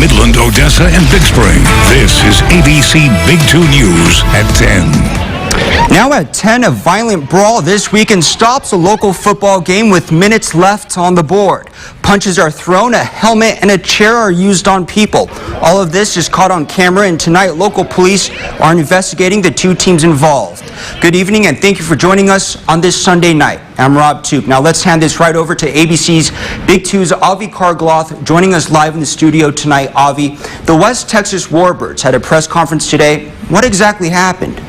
Midland, Odessa, and Big Spring. This is ABC Big 2 News at 10. Now at 10, a violent brawl this weekend stops a local football game with minutes left on the board. Punches are thrown, a helmet and a chair are used on people. All of this is caught on camera, and tonight local police are investigating the two teams involved. Good evening and thank you for joining us on this Sunday night. I'm Rob Toop. Now let's hand this right over to ABC's Big 2's Avi carr-gloth joining us live in the studio tonight. Avi, the West Texas Warbirds had a press conference today. What exactly happened?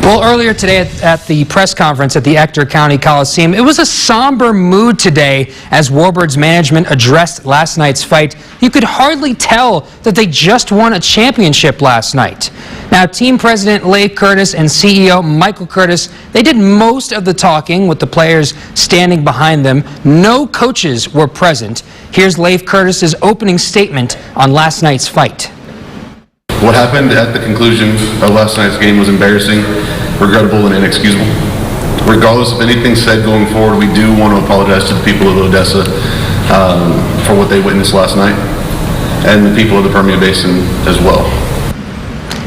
Well, earlier today at the press conference at the Ector County Coliseum, it was a somber mood today as Warbirds management addressed last night's fight. You could hardly tell that they just won a championship last night. Now, team president Leif Curtis and CEO Michael Curtis, they did most of the talking with the players standing behind them. No coaches were present. Here's Leif Curtis's opening statement on last night's fight. What happened at the conclusion of last night's game was embarrassing, regrettable, and inexcusable. Regardless of anything said going forward, we do want to apologize to the people of Odessa for what they witnessed last night, and the people of the Permian Basin as well.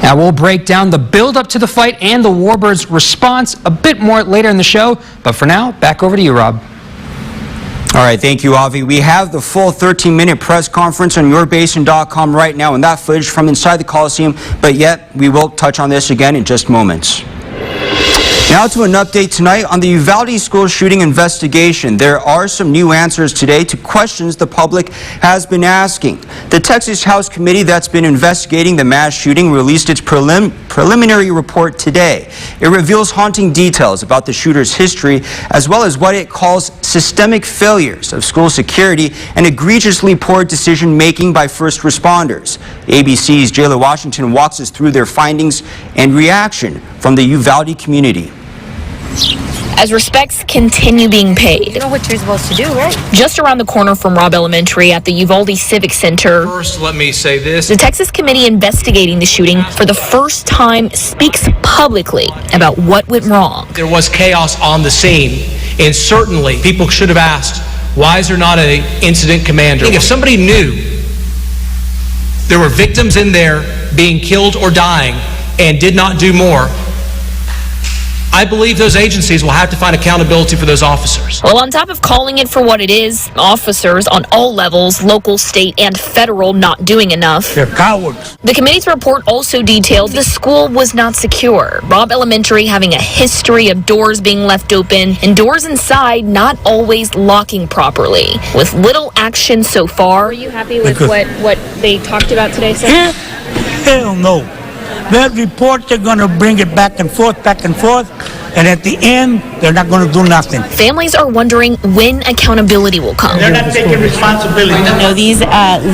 Now we'll break down the build-up to the fight and the Warbirds' response a bit more later in the show, but for now, back over to you, Rob. All right, thank you, Avi. We have the full 13-minute press conference on yourbasin.com right now, and that footage from inside the Coliseum, but yet we will touch on this again in just moments. Now to an update tonight on the Uvalde school shooting investigation. There are some new answers today to questions the public has been asking. The Texas House committee that's been investigating the mass shooting released its preliminary report today. It reveals haunting details about the shooter's history, as well as what it calls systemic failures of school security and egregiously poor decision-making by first responders. ABC's Jayla Washington walks us through their findings and reaction from the Uvalde community. As respects continue being paid. You know what you're supposed to do, right? Just around the corner from Robb Elementary at the Uvalde Civic Center. First, let me say this. The Texas committee investigating the shooting for the first time speaks publicly about what went wrong. There was chaos on the scene, and certainly people should have asked, why is there not an incident commander? If somebody knew there were victims in there being killed or dying and did not do more, I believe those agencies will have to find accountability for those officers. Well, on top of calling it for what it is, officers on all levels, local, state, and federal, not doing enough. They're cowards. The committee's report also detailed the school was not secure. Robb Elementary having a history of doors being left open and doors inside not always locking properly. With little action so far. Were you happy with what they talked about today, sir? Hell no. That report, they're going to bring it back and forth, and at the end, they're not going to do nothing. Families are wondering when accountability will come. They're not taking responsibility. No, these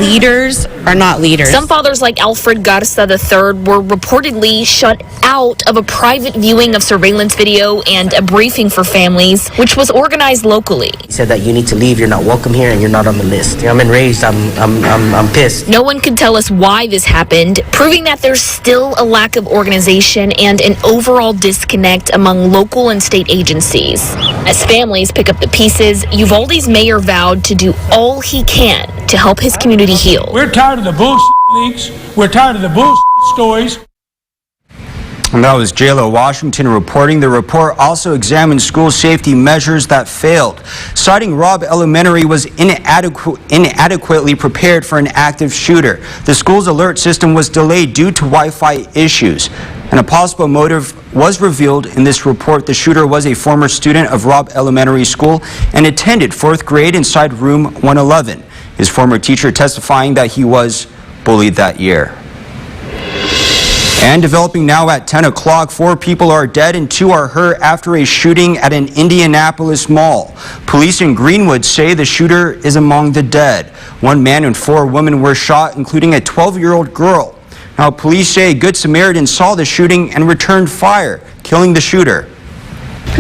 leaders are not leaders. Some fathers like Alfred Garza III were reportedly shut out of a private viewing of surveillance video and a briefing for families, which was organized locally. He said that you need to leave, you're not welcome here, and you're not on the list. I'm enraged, I'm pissed. No one could tell us why this happened, proving that there's still a lack of organization and an overall disconnect among local and state agencies. As families pick up the pieces, Uvalde's mayor vowed to do all he can to help his community heal. We're tired of the bullshit leaks. We're tired of the bullshit stories. And that was Jayla Washington reporting. The report also examined school safety measures that failed, citing Robb Elementary was inadequately prepared for an active shooter. The school's alert system was delayed due to Wi-Fi issues. And a possible motive was revealed in this report. The shooter was a former student of Robb Elementary School and attended 4th grade inside room 111. His former teacher testifying that he was bullied that year. And developing now at 10 o'clock, 4 people are dead and 2 are hurt after a shooting at an Indianapolis mall. Police in Greenwood say the shooter is among the dead. 1 man and 4 women were shot, including a 12-year-old girl. Now, police say a Good Samaritan saw the shooting and returned fire, killing the shooter.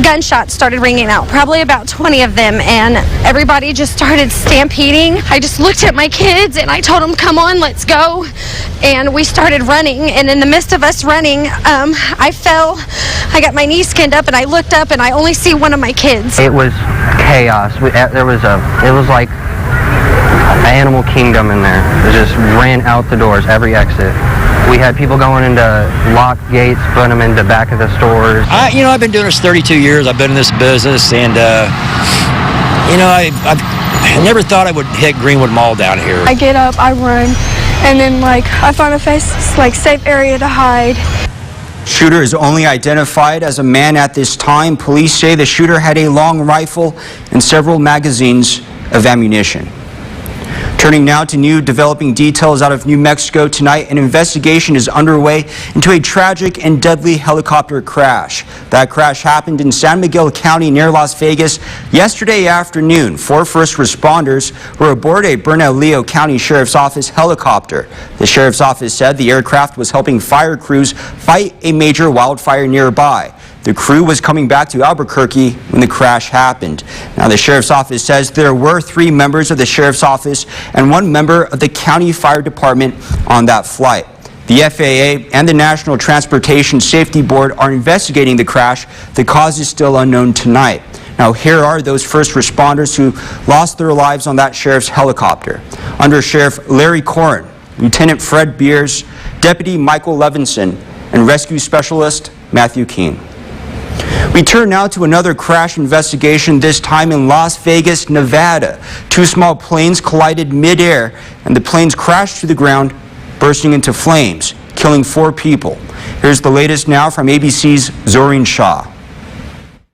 Gunshots started ringing out, probably about 20 of them, and everybody just started stampeding. I just looked at my kids and I told them, come on, let's go. And we started running, and in the midst of us running, I fell. I got my knee skinned up, and I looked up, and I only see one of my kids. It was chaos. It was like animal kingdom in there. It just ran out the doors, every exit. We had people going into locked gates, putting them in the back of the stores. I've been doing this 32 years. I've been in this business, and I never thought I would hit Greenwood Mall down here. I get up, I run, and then I find a safe area to hide. Shooter is only identified as a man at this time. Police say the shooter had a long rifle and several magazines of ammunition. Turning now to new developing details out of New Mexico tonight, an investigation is underway into a tragic and deadly helicopter crash. That crash happened in San Miguel County near Las Vegas yesterday afternoon. 4 first responders were aboard a Bernalillo County Sheriff's Office helicopter. The Sheriff's Office said the aircraft was helping fire crews fight a major wildfire nearby. The crew was coming back to Albuquerque when the crash happened. Now, the Sheriff's Office says there were 3 members of the Sheriff's Office and 1 member of the County Fire Department on that flight. The FAA and the National Transportation Safety Board are investigating the crash. The cause is still unknown tonight. Now, here are those first responders who lost their lives on that sheriff's helicopter. Under Sheriff Larry Corrin, Lieutenant Fred Beers, Deputy Michael Levinson, and Rescue Specialist Matthew Keene. We turn now to another crash investigation, this time in Las Vegas, Nevada. 2 small planes collided midair, and the planes crashed to the ground, bursting into flames, killing 4 people. Here's the latest now from ABC's Zoreen Shah.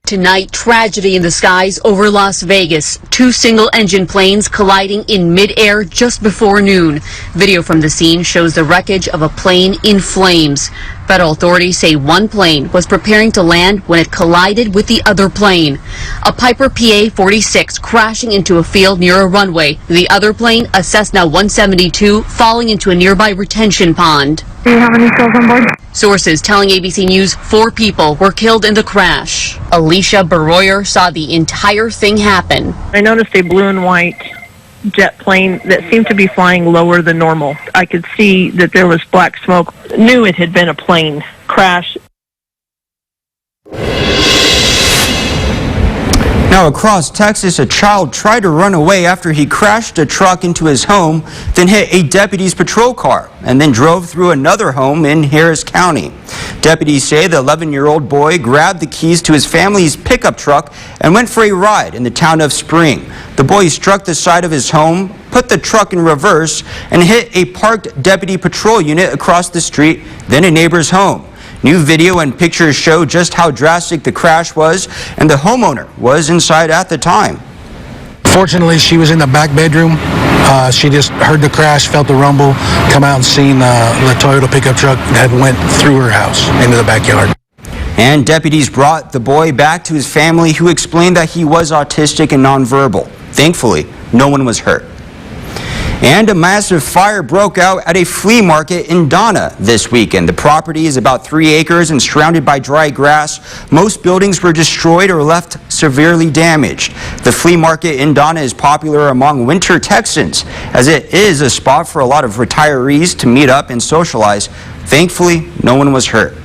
Tonight, tragedy in the skies over Las Vegas. 2 single-engine planes colliding in mid-air just before noon. Video from the scene shows the wreckage of a plane in flames. Federal authorities say 1 plane was preparing to land when it collided with the other plane. A Piper PA-46 crashing into a field near a runway. The other plane, a Cessna 172, falling into a nearby retention pond. Do you have any kills on board? Sources telling ABC News 4 people were killed in the crash. Alicia Baroyer saw the entire thing happen. I noticed a blue and white jet plane that seemed to be flying lower than normal. I could see that there was black smoke. Knew it had been a plane crash. Now, across Texas, a child tried to run away after he crashed a truck into his home, then hit a deputy's patrol car, and then drove through another home in Harris County. Deputies say the 11-year-old boy grabbed the keys to his family's pickup truck and went for a ride in the town of Spring. The boy struck the side of his home, put the truck in reverse, and hit a parked deputy patrol unit across the street, then a neighbor's home. New video and pictures show just how drastic the crash was, and the homeowner was inside at the time. Fortunately, she was in the back bedroom. She just heard the crash, felt the rumble, come out and seen the Toyota pickup truck that went through her house into the backyard. And deputies brought the boy back to his family, who explained that he was autistic and nonverbal. Thankfully, no one was hurt. And a massive fire broke out at a flea market in Donna this weekend. The property is about 3 acres and surrounded by dry grass. Most buildings were destroyed or left severely damaged. The flea market in Donna is popular among winter Texans, as it is a spot for a lot of retirees to meet up and socialize. Thankfully, no one was hurt.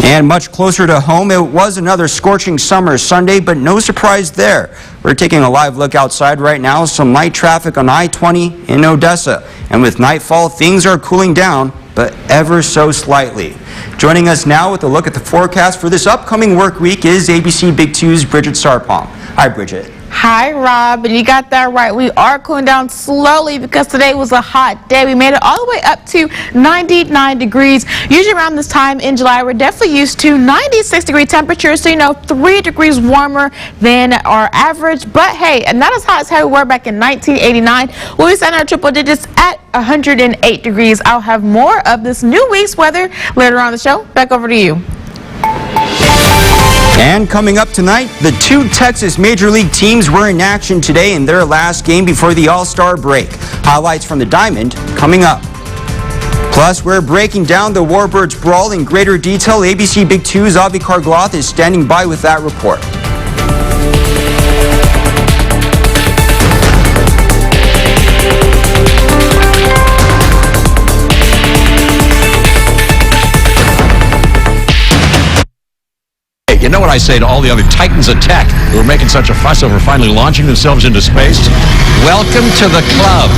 And much closer to home, it was another scorching summer Sunday, but no surprise there. We're taking a live look outside right now. Some light traffic on I-20 in Odessa. And with nightfall, things are cooling down, but ever so slightly. Joining us now with a look at the forecast for this upcoming work week is ABC Big 2's Bridget Sarpong. Hi, Bridget. Hi, Rob. And you got that right. We are cooling down slowly because today was a hot day. We made it all the way up to 99 degrees. Usually around this time in July, we're definitely used to 96-degree temperatures. So, 3 degrees warmer than our average. But hey, and not as hot as how we were back in 1989. When we set our triple digits at 108 degrees. I'll have more of this new week's weather later on in the show. Back over to you. And coming up tonight, the 2 Texas Major League teams were in action today in their last game before the All-Star break. Highlights from the Diamond coming up. Plus, we're breaking down the Warbirds brawl in greater detail. ABC Big 2's Avi Carr-gloth is standing by with that report. You know what I say to all the other titans of tech who are making such a fuss over finally launching themselves into space, welcome to the club.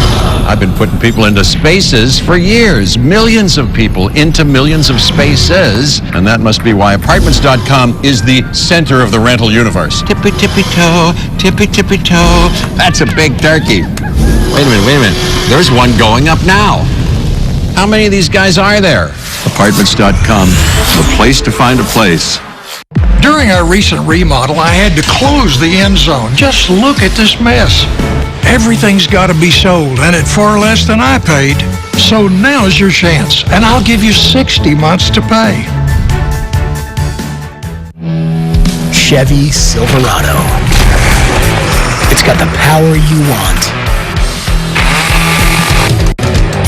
I've been putting people into spaces for years. Millions of people into millions of spaces. And that must be why Apartments.com is the center of the rental universe. Tippy, tippy toe, tippy, tippy toe. That's a big turkey. Wait a minute. There's one going up now. How many of these guys are there? Apartments.com, the place to find a place. During our recent remodel, I had to close the end zone. Just look at this mess. Everything's got to be sold, and at far less than I paid. So now's your chance, and I'll give you 60 months to pay. Chevy Silverado. It's got the power you want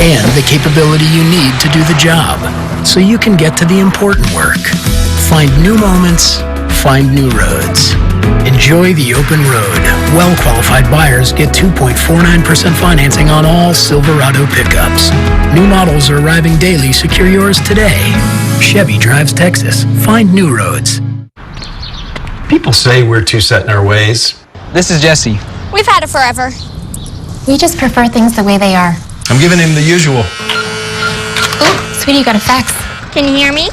and the capability you need to do the job, so you can get to the important work. Find new moments, find new roads. Enjoy the open road. Well-qualified buyers get 2.49% financing on all Silverado pickups. New models are arriving daily. Secure yours today. Chevy drives Texas. Find new roads. People say we're too set in our ways. This is Jesse. We've had it forever. We just prefer things the way they are. I'm giving him the usual. Ooh, sweetie, you got a fax. Can you hear me?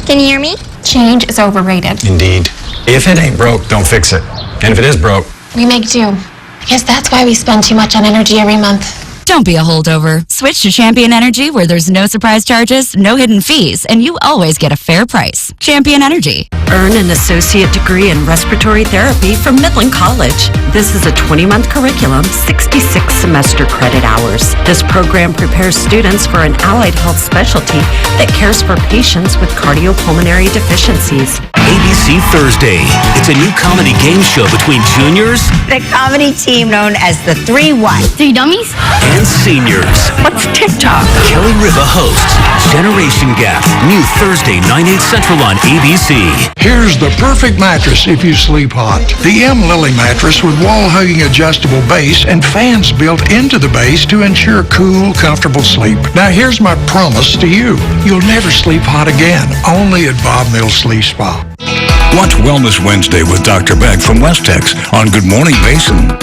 Can you hear me? Change is overrated. Indeed. If it ain't broke, don't fix it. And if it is broke, We make do. I guess that's why we spend too much on energy every month. Don't be a holdover. Switch to Champion Energy, where there's no surprise charges, no hidden fees, and you always get a fair price. Champion Energy. Earn an associate degree in respiratory therapy from Midland College. This is a 20-month curriculum, 66 semester credit hours. This program prepares students for an allied health specialty that cares for patients with cardiopulmonary deficiencies. ABC Thursday. It's a new comedy game show between juniors The comedy team known as the 3-1. 3 dummies? and seniors. What's TikTok? Kelly Riva hosts Generation Gap. New Thursday, 9/8 Central on ABC. Here's the perfect mattress if you sleep hot. The M. Lily mattress with wall-hugging adjustable base and fans built into the base to ensure cool, comfortable sleep. Now here's my promise to you. You'll never sleep hot again, only at Bob Mills Sleep Spa. Watch Wellness Wednesday with Dr. Beck from Westex on Good Morning Basin.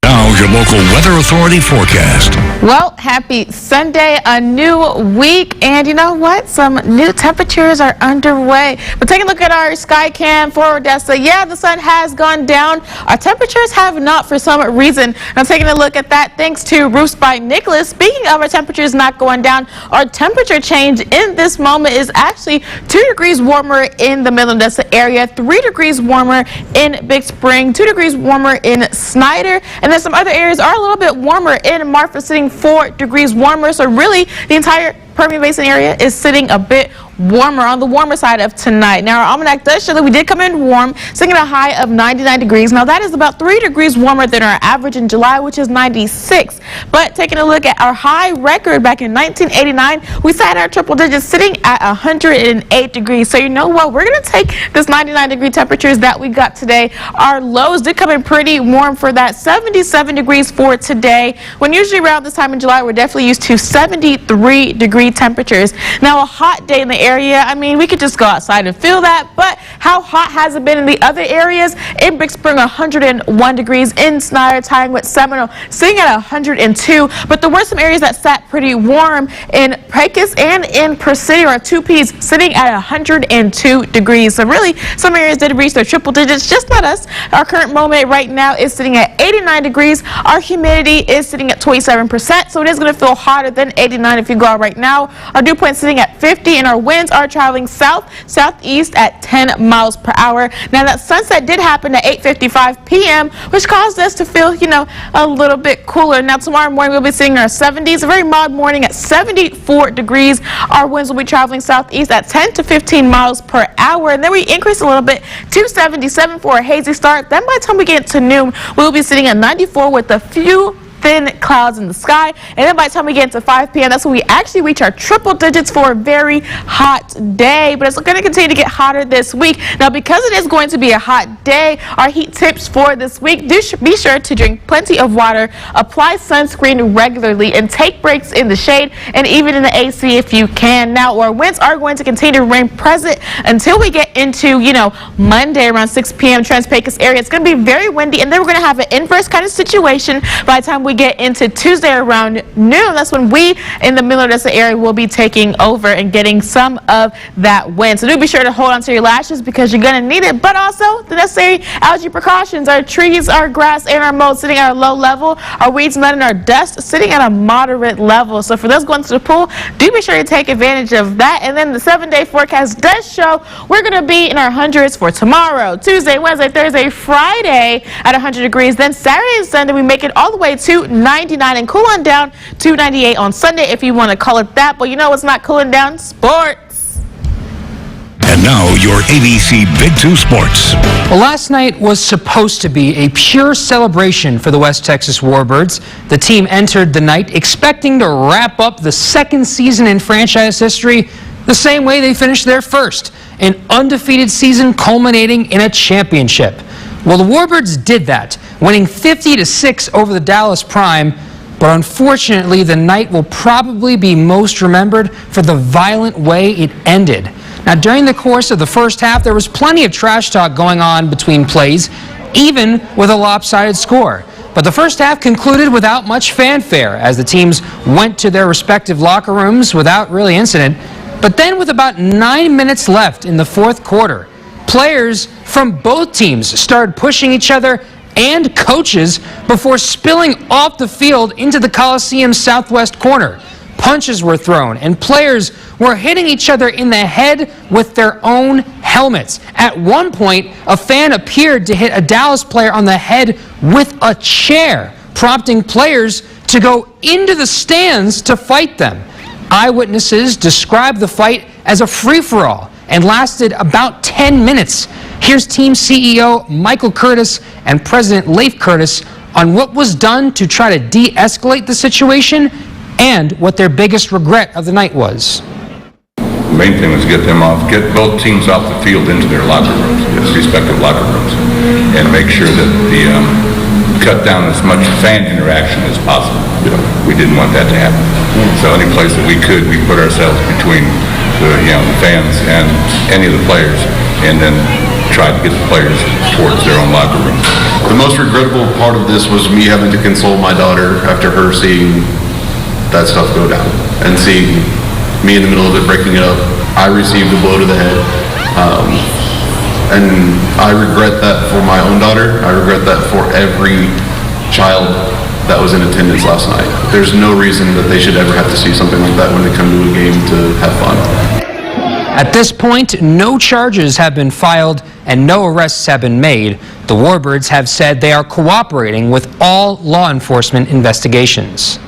Now, your local weather authority forecast. Well, happy Sunday, a new week, and you know what? Some new temperatures are underway. But taking a look at our sky cam for Odessa, yeah, the sun has gone down. Our temperatures have not for some reason. Now, taking a look at that, thanks to Roofs by Nicholas. Speaking of our temperatures not going down, our temperature change in this moment is actually 2 degrees warmer in the Midland Odessa area, 3 degrees warmer in Big Spring, 2 degrees warmer in Snyder, and then some other areas are a little bit warmer. In Marfa, sitting 4 degrees warmer. So really, the entire Permian Basin area is sitting a bit warmer, on the warmer side of tonight. Now, our almanac does show that we did come in warm, sitting at a high of 99 degrees. Now, that is about 3 degrees warmer than our average in July, which is 96. But taking a look at our high record back in 1989, we sat at our triple digits sitting at 108 degrees. So you know what? We're going to take this 99-degree temperatures that we got today. Our lows did come in pretty warm for that, 77 degrees for today. When usually around this time in July, we're definitely used to 73-degree temperatures. Now, a hot day in the area, I mean, we could just go outside and feel that, but how hot has it been in the other areas? In Big Spring, 101 degrees. In Snyder, tying with Seminole, sitting at 102. But there were some areas that sat pretty warm in Pecos and in Presidio, or 2Ps, sitting at 102 degrees. So really, some areas did reach their triple digits, just not us. Our current moment right now is sitting at 89 degrees. Our humidity is sitting at 27%, so it is going to feel hotter than 89 if you go out right now. Our dew point sitting at 50, and our winds are traveling southeast at 10 miles per hour. Now, that sunset did happen at 8:55 p.m., which caused us to feel, you know, a little bit cooler. Now, tomorrow morning, we'll be seeing our 70s, a very mild morning at 74 degrees. Our winds will be traveling southeast at 10 to 15 miles per hour, and then we increase a little bit to 77 for a hazy start. Then by the time we get to noon, we'll be sitting at 94 with a few thin clouds in the sky. And then by the time we get into 5 p.m., that's when we actually reach our triple digits for a very hot day. But it's going to continue to get hotter this week. Now, because it is going to be a hot day, our heat tips for this week, be sure to drink plenty of water, apply sunscreen regularly, and take breaks in the shade and even in the AC if you can. Now, our winds are going to continue to remain present until we get into, Monday around 6 p.m. Trans-Pecos area. It's going to be very windy, and then we're going to have an inverse kind of situation by the time we get into Tuesday around noon. That's when we in the Midland-Odessa area will be taking over and getting some of that wind. So do be sure to hold on to your lashes because you're going to need it, but also the necessary algae precautions. Our trees, our grass, and our mold sitting at a low level. Our weeds, mud, and our dust sitting at a moderate level. So for those going to the pool, do be sure to take advantage of that. And then the 7-day forecast does show we're going to be in our hundreds for tomorrow, Tuesday, Wednesday, Thursday, Friday at 100 degrees. Then Saturday and Sunday, we make it all the way to 99 and cool on down to 98 on Sunday if you want to call it that. But you know what's not cooling down? Sports. And now your ABC Big 2 Sports. Well, last night was supposed to be a pure celebration for the West Texas Warbirds. The team entered the night expecting to wrap up the second season in franchise history the same way they finished their first, an undefeated season culminating in a championship. Well, the Warbirds did that, winning 50-6 over the Dallas Prime, but unfortunately the night will probably be most remembered for the violent way it ended. Now, during the course of the first half, there was plenty of trash talk going on between plays, even with a lopsided score. But the first half concluded without much fanfare as the teams went to their respective locker rooms without really incident. But then with about 9 minutes left in the fourth quarter, players from both teams started pushing each other and coaches before spilling off the field into the Coliseum's southwest corner. Punches were thrown and players were hitting each other in the head with their own helmets. At one point, a fan appeared to hit a Dallas player on the head with a chair, prompting players to go into the stands to fight them. Eyewitnesses described the fight as a free-for-all and lasted about 10 minutes. Here's team CEO Michael Curtis and President Leif Curtis on what was done to try to de-escalate the situation and what their biggest regret of the night was. The main thing was get both teams off the field into their locker rooms, respective locker rooms, and make sure that cut down as much fan interaction as possible. We didn't want that to happen. So any place that we could, we put ourselves between the fans and any of the players, and then tried to get the players towards their own locker rooms. The most regrettable part of this was me having to console my daughter after her seeing that stuff go down and seeing me in the middle of it breaking it up. I received a blow to the head. And I regret that for my own daughter. I regret that for every child that was in attendance last night. There's no reason that they should ever have to see something like that when they come to a game to have fun. At this point, no charges have been filed and no arrests have been made. The Warbirds have said they are cooperating with all law enforcement investigations.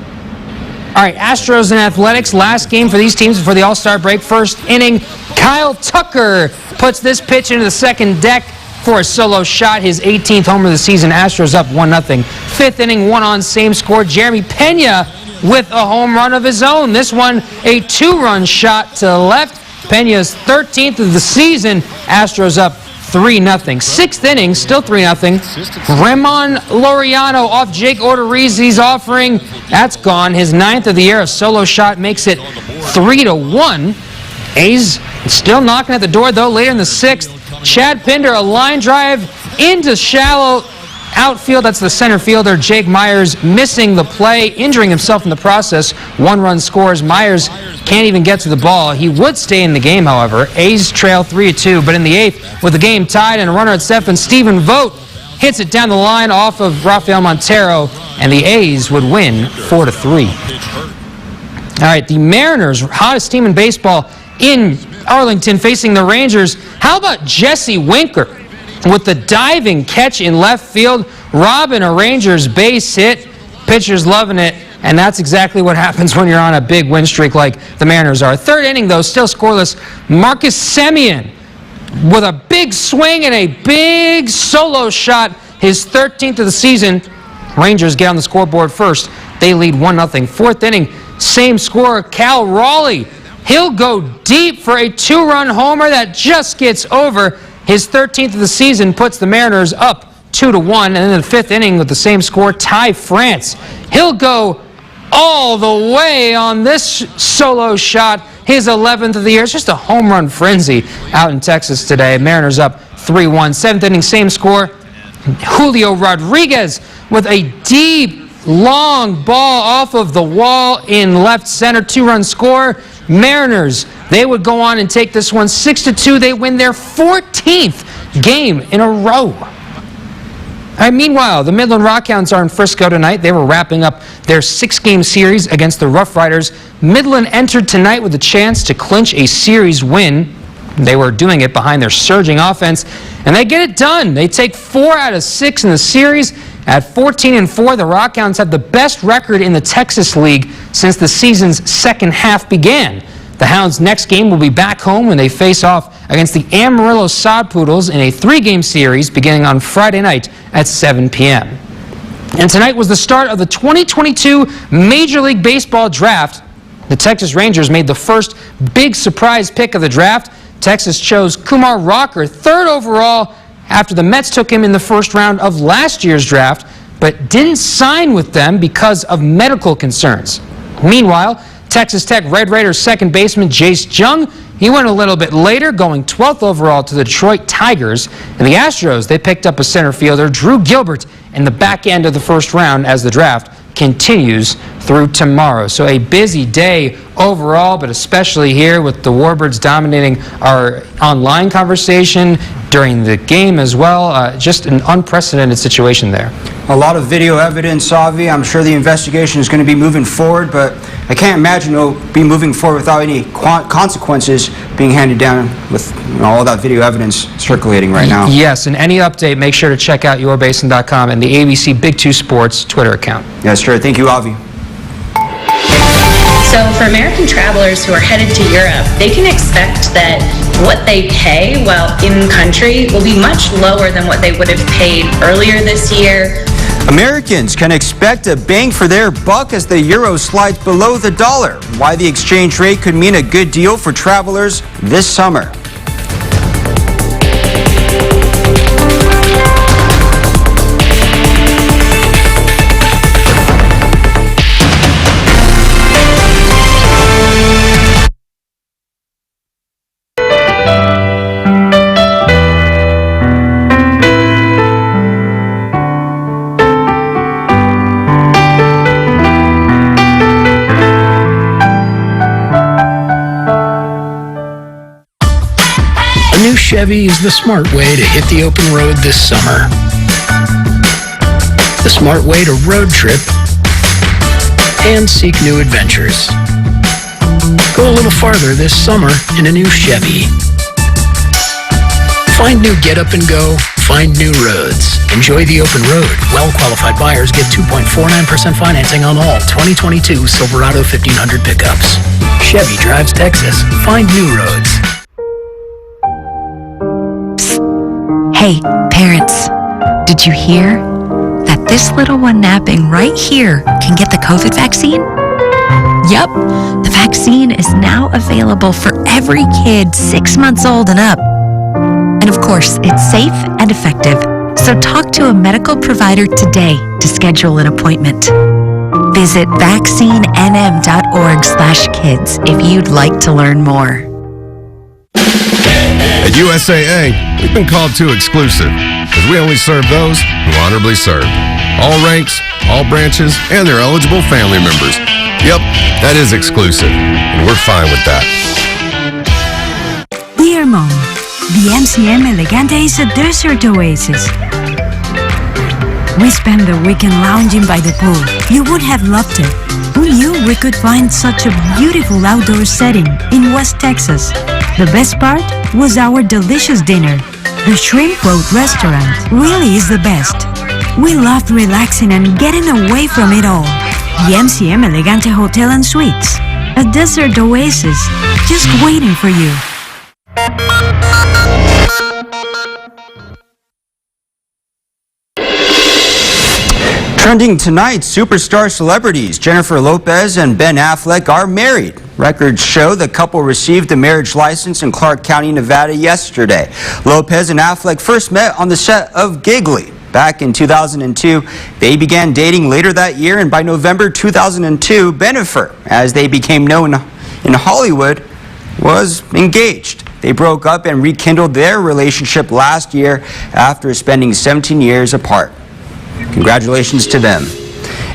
All right, Astros and Athletics, last game for these teams before the All-Star break. First inning, Kyle Tucker puts this pitch into the second deck for a solo shot, his 18th homer of the season. Astros up 1-0. Fifth inning, one on, same score. Jeremy Pena with a home run of his own. This one, a 2-run shot to the left. Pena's 13th of the season. Astros up 3-0. Sixth inning, still 3-0. Ramon Laureano off Jake Odorizzi's offering. That's gone. His 9th of the year. A solo shot makes it 3-1. A's still knocking at the door, though, later in the sixth. Chad Pinder, a line drive into shallow outfield. That's the center fielder, Jake Myers, missing the play, injuring himself in the process. 1-run scores. Myers can't even get to the ball. He would stay in the game, however. A's trail 3-2, but in the eighth, with the game tied and a runner at second, Stephen Vogt hits it down the line off of Rafael Montero, and the A's would win 4-3. All right, the Mariners, hottest team in baseball in Arlington, facing the Rangers. How about Jesse Winker with the diving catch in left field, robbing a Rangers base hit? Pitchers loving it, and that's exactly what happens when you're on a big win streak like the Mariners are. Third inning, though, still scoreless. Marcus Semien with a big swing and a big solo shot, his 13th of the season. Rangers get on the scoreboard first. They lead 1-0. Fourth inning, same score, Cal Raleigh. He'll go deep for a 2-run homer that just gets over. His 13th of the season puts the Mariners up 2-1. And then in the fifth inning with the same score, Ty France. He'll go all the way on this solo shot. His 11th of the year. It's just a home run frenzy out in Texas today. Mariners up 3-1. Seventh inning, same score. Julio Rodriguez with a deep, long ball off of the wall in left center. 2-run score. Mariners, they would go on and take this one 6-2. They win their 14th game in a row. Meanwhile, the Midland Rockhounds are in Frisco tonight. They were wrapping up their 6-game series against the Rough Riders. Midland entered tonight with a chance to clinch a series win. They were doing it behind their surging offense, and they get it done. They take 4 out of 6 in the series. At 14-4, the Rockhounds have the best record in the Texas League since the season's second half began. The Hounds' next game will be back home when they face off against the Amarillo Sod Poodles in a 3-game series beginning on Friday night at 7 p.m. And tonight was the start of the 2022 Major League Baseball draft. The Texas Rangers made the first big surprise pick of the draft. Texas chose Kumar Rocker, 3rd overall, after the Mets took him in the first round of last year's draft, but didn't sign with them because of medical concerns. Meanwhile, Texas Tech Red Raiders second baseman Jace Jung, he went a little bit later, going 12th overall to the Detroit Tigers. And the Astros, they picked up a center fielder, Drew Gilbert, in the back end of the first round as the draft continues through tomorrow. So a busy day overall, but especially here with the Warbirds dominating our online conversation during the game as well. Just an unprecedented situation there. A lot of video evidence, Avi. I'm sure the investigation is going to be moving forward, but I can't imagine it'll be moving forward without any consequences being handed down with all that video evidence circulating right now. Yes, and any update, make sure to check out yourbasin.com and the ABC Big 2 Sports Twitter account. Yes, sure. Thank you, Avi. So for American travelers who are headed to Europe, they can expect that what they pay while in country will be much lower than what they would have paid earlier this year. Americans can expect a bang for their buck as the euro slides below the dollar. Why the exchange rate could mean a good deal for travelers this summer. Chevy is the smart way to hit the open road this summer. The smart way to road trip and seek new adventures. Go a little farther this summer in a new Chevy. Find new get up and go, find new roads. Enjoy the open road. Well-qualified buyers get 2.49% financing on all 2022 Silverado 1500 pickups. Chevy drives Texas. Find new roads. Hey, parents, did you hear that this little one napping right here can get the COVID vaccine? Yup, the vaccine is now available for every kid 6 months old and up. And of course, it's safe and effective, so talk to a medical provider today to schedule an appointment. Visit vaccinenm.org/kids if you'd like to learn more. At USAA, we've been called too exclusive, because we only serve those who honorably serve. All ranks, all branches, and their eligible family members. Yep, that is exclusive, and we're fine with that. Dear Mom, the MCM Elegante is a desert oasis. We spent the weekend lounging by the pool. You would have loved it. Who knew we could find such a beautiful outdoor setting in West Texas? The best part was our delicious dinner. The Shrimp Boat restaurant really is the best. We loved relaxing and getting away from it all. The MCM Elegante Hotel and Suites, a desert oasis just waiting for you. Trending tonight, superstar celebrities Jennifer Lopez and Ben Affleck are married. Records show the couple received a marriage license in Clark County, Nevada yesterday. Lopez and Affleck first met on the set of Giggly back in 2002. They began dating later that year, and by November 2002, Bennifer, as they became known in Hollywood, was engaged. They broke up and rekindled their relationship last year after spending 17 years apart. Congratulations to them.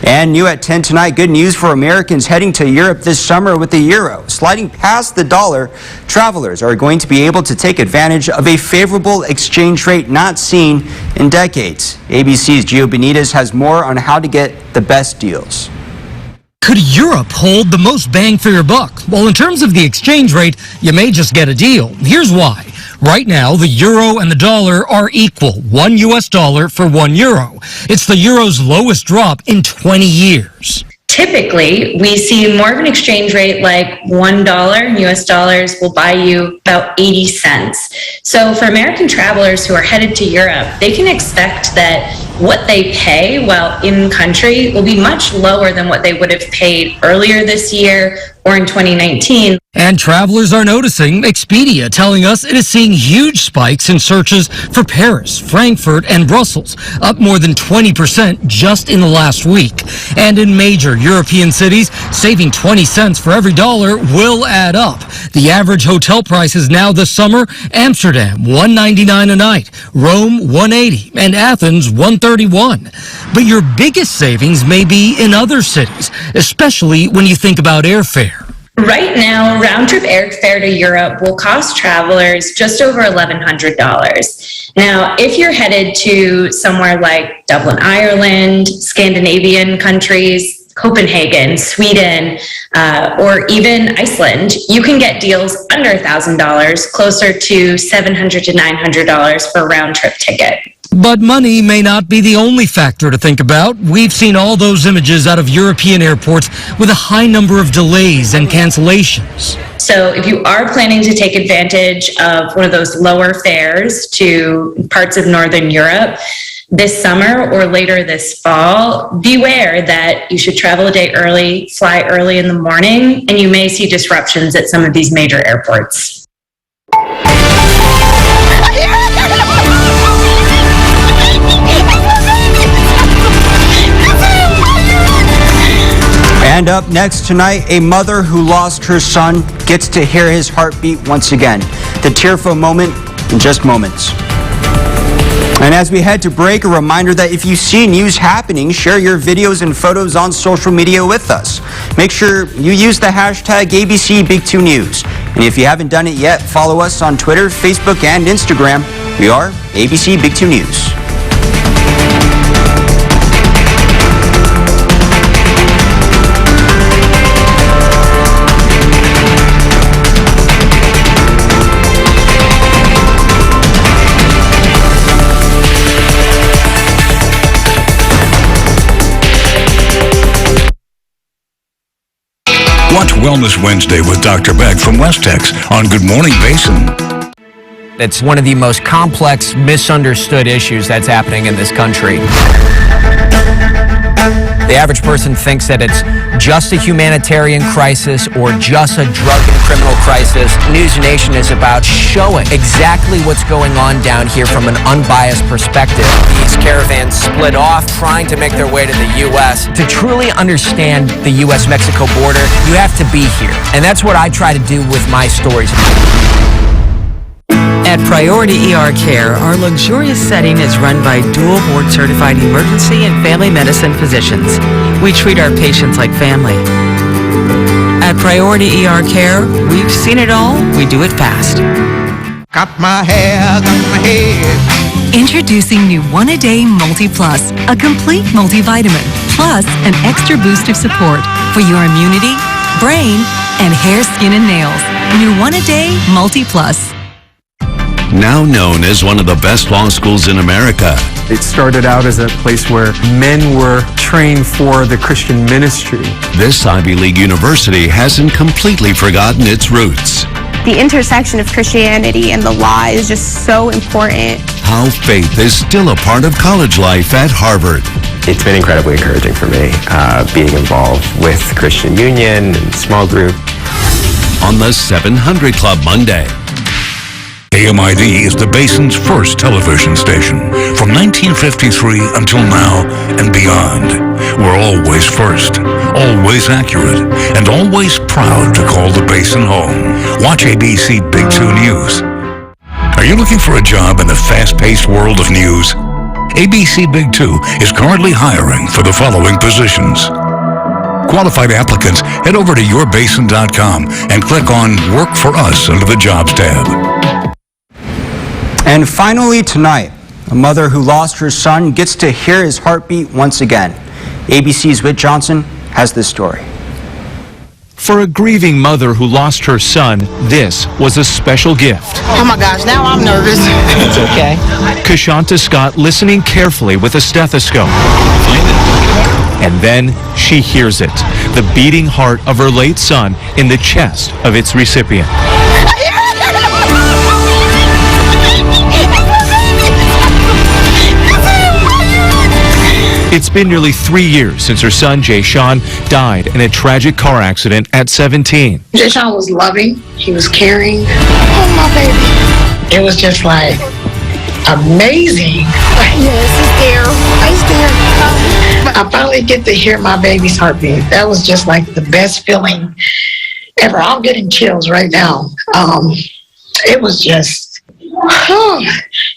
And new at 10 tonight, good news for Americans heading to Europe this summer with the euro. Sliding past the dollar, travelers are going to be able to take advantage of a favorable exchange rate not seen in decades. ABC's Gio Benitez has more on how to get the best deals. Could Europe hold the most bang for your buck? Well, in terms of the exchange rate, you may just get a deal. Here's why. Right now, the euro and the dollar are equal, $1 US for €1. It's the euro's lowest drop in 20 years. Typically, we see more of an exchange rate like $1 in US dollars will buy you about 80 cents. So for American travelers who are headed to Europe, they can expect that what they pay while in country will be much lower than what they would have paid earlier this year or in 2019. And travelers are noticing. Expedia telling us it is seeing huge spikes in searches for Paris, Frankfurt, and Brussels, up more than 20% just in the last week. And in major European cities, saving 20 cents for every dollar will add up. The average hotel prices now this summer, Amsterdam, $199 a night, Rome, $180, and Athens, $131. But your biggest savings may be in other cities, especially when you think about airfare. Right now, round-trip airfare to Europe will cost travelers just over $1,100. Now, if you're headed to somewhere like Dublin, Ireland, Scandinavian countries, Copenhagen, Sweden, or even Iceland, you can get deals under $1,000, closer to $700 to $900 for a round-trip ticket. But money may not be the only factor to think about. We've seen all those images out of European airports with a high number of delays and cancellations. So if you are planning to take advantage of one of those lower fares to parts of Northern Europe this summer or later this fall, beware that you should travel a day early, fly early in the morning, and you may see disruptions at some of these major airports. And up next tonight, a mother who lost her son gets to hear his heartbeat once again. The tearful moment in just moments. And as we head to break, a reminder that if you see news happening, share your videos and photos on social media with us. Make sure you use the hashtag ABC Big 2 News. And if you haven't done it yet, follow us on Twitter, Facebook, and Instagram. We are ABC Big 2 News. Watch Wellness Wednesday with Dr. Beck from Westex on Good Morning Basin. It's one of the most complex, misunderstood issues that's happening in this country. The average person thinks that it's just a humanitarian crisis or just a drug and criminal crisis. News Nation is about showing exactly what's going on down here from an unbiased perspective. These caravans split off, trying to make their way to the U.S. To truly understand the U.S.-Mexico border, you have to be here. And that's what I try to do with my stories. At Priority ER Care, our luxurious setting is run by dual board-certified emergency and family medicine physicians. We treat our patients like family. At Priority ER Care, we've seen it all, we do it fast. Got my hair, got my head. Introducing new One-A-Day Multi-Plus, a complete multivitamin, plus an extra boost of support for your immunity, brain, and hair, skin, and nails. New One-A-Day Multi-Plus. Now known as one of the best law schools in America. It started out as a place where men were trained for the Christian ministry. This Ivy League university hasn't completely forgotten its roots. The intersection of Christianity and the law is just so important. How faith is still a part of college life at Harvard. It's been incredibly encouraging for me, being involved with Christian Union and small group. On the 700 Club Monday. KMID is the Basin's first television station. From 1953 until now and beyond. We're always first, always accurate, and always proud to call the Basin home. Watch ABC Big 2 News. Are you looking for a job in the fast-paced world of news? ABC Big 2 is currently hiring for the following positions. Qualified applicants, head over to yourbasin.com and click on Work for Us under the Jobs tab. And finally tonight, a mother who lost her son gets to hear his heartbeat once again. ABC's Whit Johnson has this story. For a grieving mother who lost her son, this was a special gift. Oh my gosh, now I'm nervous. It's okay. Kashanta Scott listening carefully with a stethoscope. And then she hears it, the beating heart of her late son in the chest of its recipient. It's been nearly 3 years since her son, Jay Sean, died in a tragic car accident at 17. Jay Sean was loving. He was caring. Oh, my baby. It was just like amazing. Yes, it's there. I finally get to hear my baby's heartbeat. That was just like the best feeling ever. I'm getting chills right now. It was just...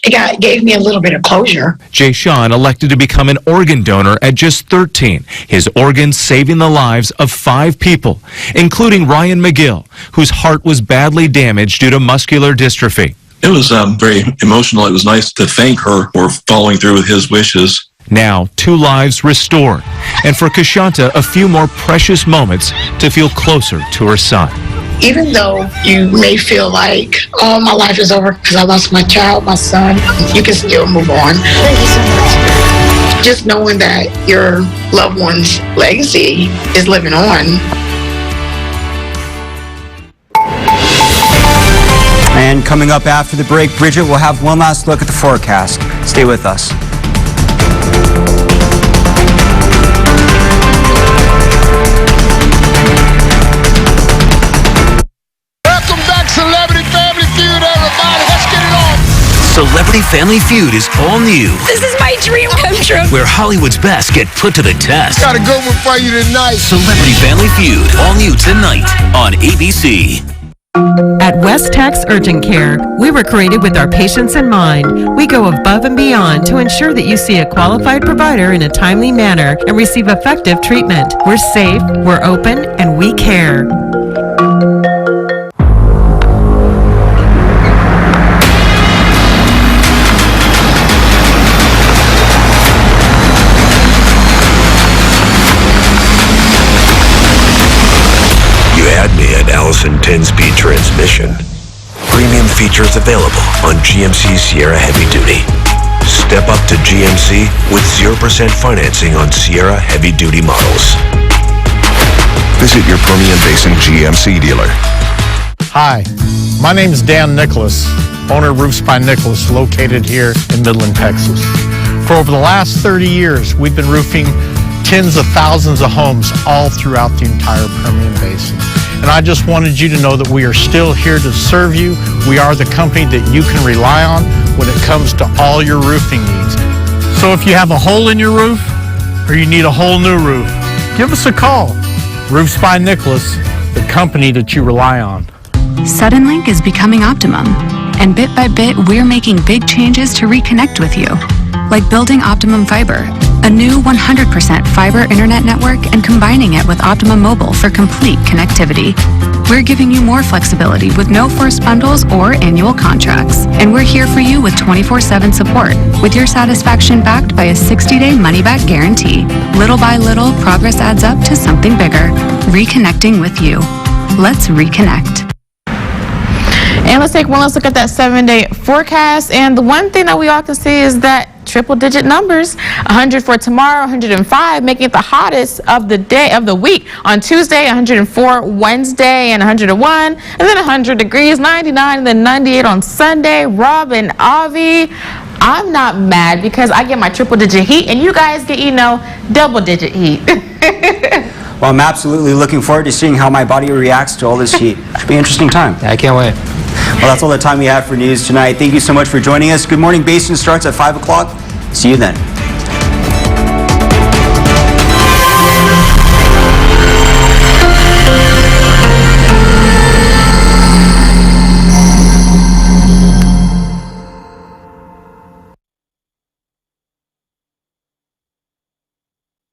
It gave me a little bit of closure. Jay Sean elected to become an organ donor at just 13, his organs saving the lives of 5 people, including Ryan McGill, whose heart was badly damaged due to muscular dystrophy. It was very emotional. It was nice to thank her for following through with his wishes. Now, 2 lives restored, and for Kashanta, a few more precious moments to feel closer to her son. Even though you may feel like, oh, my life is over because I lost my child, my son, you can still move on. Thank you so much. Just knowing that your loved one's legacy is living on. And coming up after the break, Bridget will have one last look at the forecast. Stay with us. Celebrity Family Feud is all new. This is my dream come true. Where Hollywood's best get put to the test. Got a good one for you tonight. Celebrity Family Feud, all new tonight on ABC. At West Tex Urgent Care, we were created with our patients in mind. We go above and beyond to ensure that you see a qualified provider in a timely manner and receive effective treatment. We're safe, we're open, and we care. Allison 10-speed transmission. Premium features available on GMC Sierra Heavy Duty. Step up to GMC with 0% financing on Sierra Heavy Duty models. Visit your Permian Basin GMC dealer. Hi, my name is Dan Nicholas, owner of Roofs by Nicholas, located here in Midland, Texas. For over the last 30 years, we've been roofing tens of thousands of homes all throughout the entire Permian Basin. And I just wanted you to know that we are still here to serve you. We are the company that you can rely on when it comes to all your roofing needs. So if you have a hole in your roof or you need a whole new roof, give us a call. Roofs by Nicholas, the company that you rely on. Suddenlink is becoming Optimum, and bit by bit, we're making big changes to reconnect with you, like building Optimum Fiber, a new 100% fiber internet network, and combining it with Optimum Mobile for complete connectivity. We're giving you more flexibility with no first bundles or annual contracts. And we're here for you with 24/7 support, with your satisfaction backed by a 60-day money-back guarantee. Little by little, progress adds up to something bigger. Reconnecting with you. Let's reconnect. And let's take one last look at that 7-day forecast. And the one thing that we all can see is that triple-digit numbers. 100 for tomorrow, 105, making it the hottest of the day of the week. On Tuesday, 104, Wednesday, and 101, and then 100 degrees, 99, and then 98 on Sunday. Rob and Avi, I'm not mad because I get my triple-digit heat, and you guys get, double-digit heat. Well, I'm absolutely looking forward to seeing how my body reacts to all this heat. Should be an interesting time. I can't wait. Well, that's all the time we have for news tonight. Thank you so much for joining us. Good Morning Basin starts at 5 o'clock. See you then.